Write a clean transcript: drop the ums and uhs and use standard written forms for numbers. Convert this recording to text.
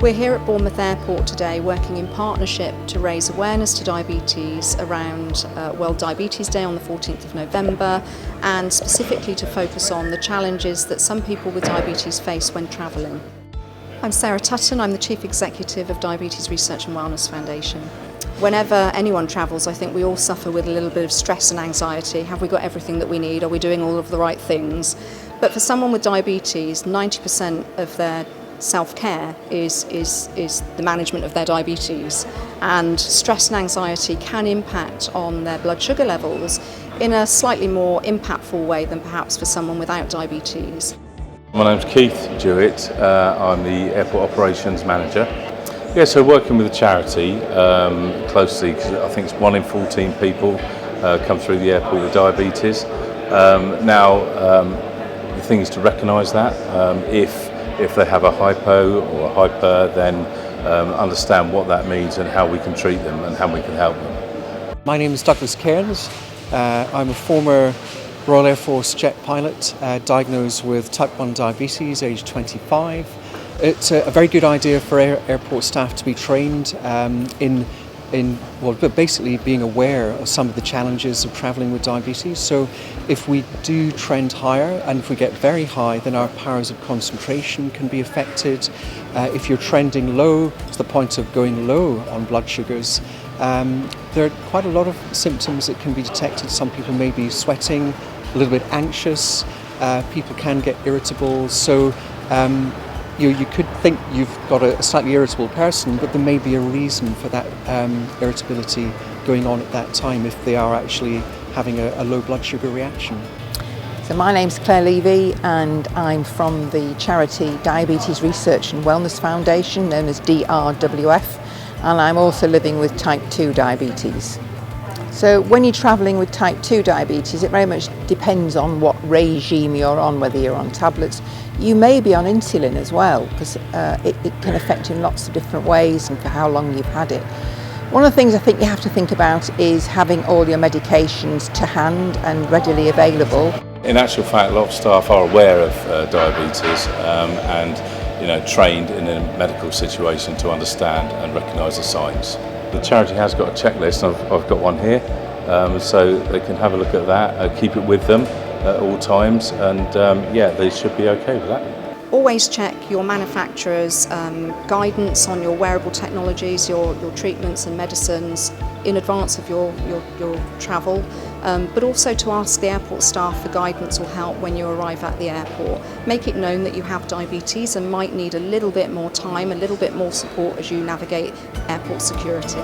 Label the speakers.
Speaker 1: We're here at Bournemouth Airport today working in partnership to raise awareness to diabetes around World Diabetes Day on the 14th of November, and specifically to focus on the challenges that some people with diabetes face when travelling. I'm Sarah Tutton, I'm the Chief Executive of Diabetes Research and Wellness Foundation. Whenever anyone travels, I think we all suffer with a little bit of stress and anxiety. Have we got everything that we need? Are we doing all of the right things? But for someone with diabetes, 90% of their self-care is the management of their diabetes, and stress and anxiety can impact on their blood sugar levels in a slightly more impactful way than perhaps for someone without diabetes.
Speaker 2: My name's Keith Jewett, I'm the Airport Operations Manager. Yeah, so working with the charity closely, because I think it's 1 in 14 people come through the airport with diabetes. The thing is to recognise that. If they have a hypo or a hyper, then understand what that means and how we can treat them and how we can help them.
Speaker 3: My name is Douglas Cairns. I'm a former Royal Air Force jet pilot, diagnosed with type 1 diabetes, age 25. It's a very good idea for airport staff to be trained but basically being aware of some of the challenges of travelling with diabetes. So if we do trend higher, and if we get very high, then our powers of concentration can be affected. If you're trending low, to the point of going low on blood sugars, there are quite a lot of symptoms that can be detected. Some people may be sweating, a little bit anxious, people can get irritable. So you could think you've got a slightly irritable person, but there may be a reason for that irritability going on at that time if they are actually having a low blood sugar reaction.
Speaker 4: So my name's Claire Levy, and I'm from the charity Diabetes Research and Wellness Foundation, known as DRWF, and I'm also living with type 2 diabetes. So when you're travelling with type 2 diabetes, it very much depends on what regime you're on, whether you're on tablets. You may be on insulin as well, because it can affect you in lots of different ways and for how long you've had it. One of the things I think you have to think about is having all your medications to hand and readily available.
Speaker 2: In actual fact, a lot of staff are aware of diabetes and trained in a medical situation to understand and recognise the signs. The charity has got a checklist, and I've got one here, so they can have a look at that, keep it with them at all times, and they should be okay with that.
Speaker 1: Always check your manufacturer's guidance on your wearable technologies, your treatments and medicines in advance of your travel, but also to ask the airport staff for guidance or help when you arrive at the airport. Make it known that you have diabetes and might need a little bit more time, a little bit more support as you navigate airport security.